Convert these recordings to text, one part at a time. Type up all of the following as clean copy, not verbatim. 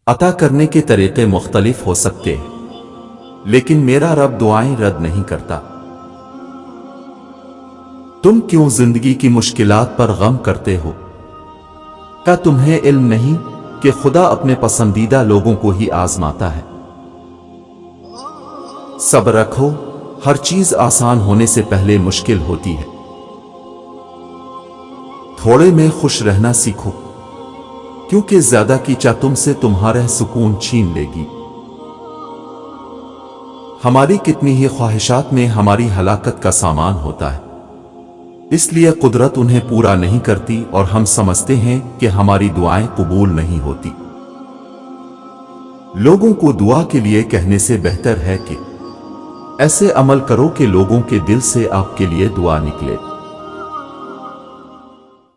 عطا کرنے کے طریقے مختلف ہو سکتے ہیں، لیکن میرا رب دعائیں رد نہیں کرتا۔ تم کیوں زندگی کی مشکلات پر غم کرتے ہو؟ کیا تمہیں علم نہیں کہ خدا اپنے پسندیدہ لوگوں کو ہی آزماتا ہے؟ صبر رکھو، ہر چیز آسان ہونے سے پہلے مشکل ہوتی ہے۔ تھوڑے میں خوش رہنا سیکھو، کیونکہ زیادہ کی چاہ تم سے تمہارا سکون چھین لے گی۔ ہماری کتنی ہی خواہشات میں ہماری ہلاکت کا سامان ہوتا ہے، اس لیے قدرت انہیں پورا نہیں کرتی اور ہم سمجھتے ہیں کہ ہماری دعائیں قبول نہیں ہوتی۔ لوگوں کو دعا کے لیے کہنے سے بہتر ہے کہ ایسے عمل کرو کہ لوگوں کے دل سے آپ کے لیے دعا نکلے۔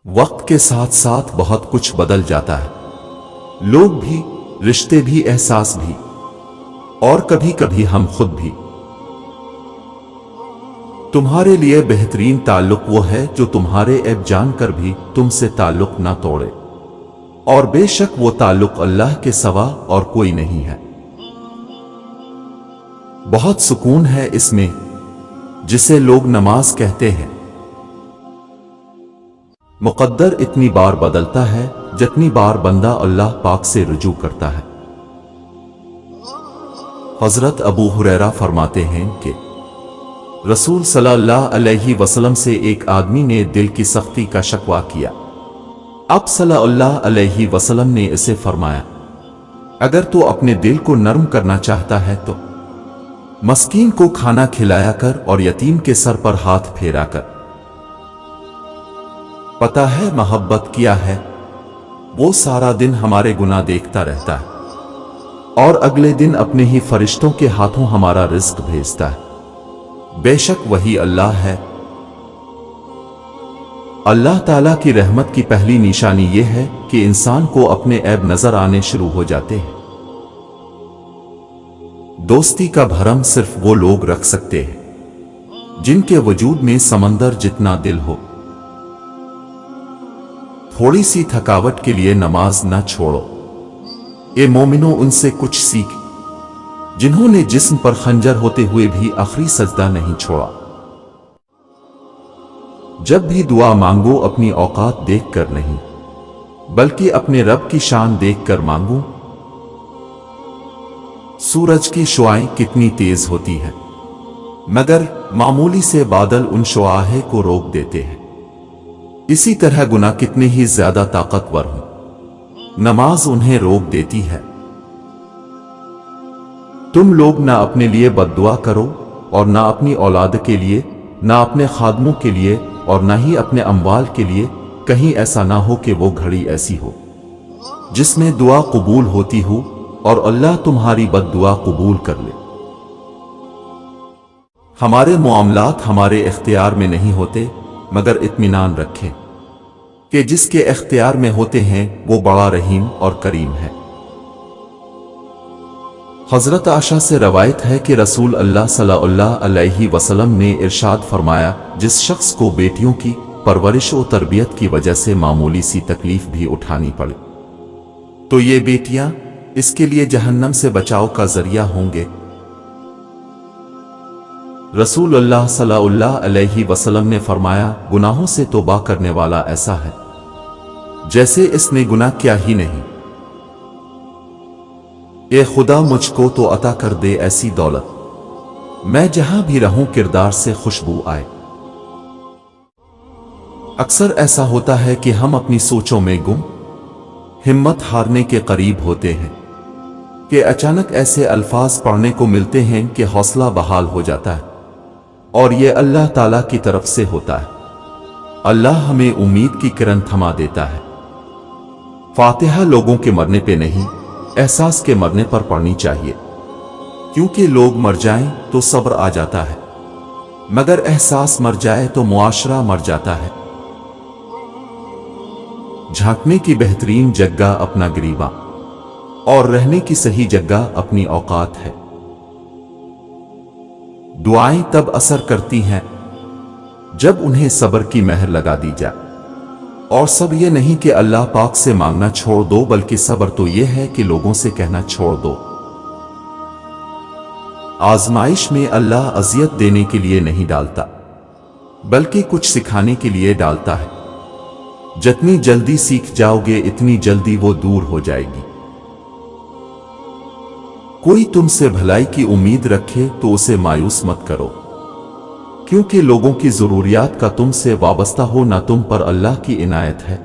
وقت کے ساتھ ساتھ بہت کچھ بدل جاتا ہے، لوگ بھی، رشتے بھی، احساس بھی، اور کبھی کبھی ہم خود بھی۔ تمہارے لیے بہترین تعلق وہ ہے جو تمہارے عیب جان کر بھی تم سے تعلق نہ توڑے، اور بے شک وہ تعلق اللہ کے سوا اور کوئی نہیں ہے۔ بہت سکون ہے اس میں جسے لوگ نماز کہتے ہیں۔ مقدر اتنی بار بدلتا ہے جتنی بار بندہ اللہ پاک سے رجوع کرتا ہے۔ حضرت ابو ہریرہ فرماتے ہیں کہ رسول صلی اللہ علیہ وسلم سے ایک آدمی نے دل کی سختی کا شکوہ کیا۔ آپ صلی اللہ علیہ وسلم نے اسے فرمایا، اگر تو اپنے دل کو نرم کرنا چاہتا ہے تو مسکین کو کھانا کھلایا کر اور یتیم کے سر پر ہاتھ پھیرا کر۔ پتہ ہے محبت کیا ہے؟ وہ سارا دن ہمارے گناہ دیکھتا رہتا ہے اور اگلے دن اپنے ہی فرشتوں کے ہاتھوں ہمارا رزق بھیجتا ہے۔ بے شک وہی اللہ ہے۔ اللہ تعالیٰ کی رحمت کی پہلی نشانی یہ ہے کہ انسان کو اپنے عیب نظر آنے شروع ہو جاتے ہیں۔ دوستی کا بھرم صرف وہ لوگ رکھ سکتے ہیں جن کے وجود میں سمندر جتنا دل ہو۔ تھوڑی سی تھکاوٹ کے لیے نماز نہ چھوڑو۔ اے مومنو، ان سے کچھ سیکھ جنہوں نے جسم پر خنجر ہوتے ہوئے بھی آخری سجدہ نہیں چھوڑا۔ جب بھی دعا مانگو اپنی اوقات دیکھ کر نہیں، بلکہ اپنے رب کی شان دیکھ کر مانگو۔ سورج کی شعاعیں کتنی تیز ہوتی ہیں، مگر معمولی سے بادل ان شعاعیں کو روک دیتے ہیں۔ اسی طرح گناہ کتنے ہی زیادہ طاقتور ہوں، نماز انہیں روک دیتی ہے۔ تم لوگ نہ اپنے لیے بد دعا کرو اور نہ اپنی اولاد کے لیے، نہ اپنے خادموں کے لیے اور نہ ہی اپنے اموال کے لیے، کہیں ایسا نہ ہو کہ وہ گھڑی ایسی ہو جس میں دعا قبول ہوتی ہو اور اللہ تمہاری بد دعا قبول کر لے۔ ہمارے معاملات ہمارے اختیار میں نہیں ہوتے، مگر اطمینان رکھیں کہ جس کے اختیار میں ہوتے ہیں وہ بڑا رحیم اور کریم ہے۔ حضرت عائشہ سے روایت ہے کہ رسول اللہ صلی اللہ علیہ وسلم نے ارشاد فرمایا، جس شخص کو بیٹیوں کی پرورش و تربیت کی وجہ سے معمولی سی تکلیف بھی اٹھانی پڑے تو یہ بیٹیاں اس کے لیے جہنم سے بچاؤ کا ذریعہ ہوں گے۔ رسول اللہ صلی اللہ علیہ وسلم نے فرمایا، گناہوں سے توبہ کرنے والا ایسا ہے جیسے اس نے گناہ کیا ہی نہیں۔ اے خدا، مجھ کو تو عطا کر دے ایسی دولت میں جہاں بھی رہوں کردار سے خوشبو آئے۔ اکثر ایسا ہوتا ہے کہ ہم اپنی سوچوں میں گم، ہمت ہارنے کے قریب ہوتے ہیں کہ اچانک ایسے الفاظ پڑھنے کو ملتے ہیں کہ حوصلہ بحال ہو جاتا ہے، اور یہ اللہ تعالیٰ کی طرف سے ہوتا ہے۔ اللہ ہمیں امید کی کرن تھما دیتا ہے۔ فاتحہ لوگوں کے مرنے پہ نہیں، احساس کے مرنے پر پڑھنی چاہیے، کیونکہ لوگ مر جائیں تو صبر آ جاتا ہے، مگر احساس مر جائے تو معاشرہ مر جاتا ہے۔ جھانکنے کی بہترین جگہ اپنا گریباں اور رہنے کی صحیح جگہ اپنی اوقات ہے۔ دعائیں تب اثر کرتی ہیں جب انہیں صبر کی مہر لگا دی جائے۔ اور سب یہ نہیں کہ اللہ پاک سے مانگنا چھوڑ دو، بلکہ صبر تو یہ ہے کہ لوگوں سے کہنا چھوڑ دو۔ آزمائش میں اللہ اذیت دینے کے لیے نہیں ڈالتا، بلکہ کچھ سکھانے کے لیے ڈالتا ہے۔ جتنی جلدی سیکھ جاؤ گے اتنی جلدی وہ دور ہو جائے گی۔ کوئی تم سے بھلائی کی امید رکھے تو اسے مایوس مت کرو، کیونکہ لوگوں کی ضروریات کا تم سے وابستہ ہو نہ تم پر اللہ کی عنایت ہے۔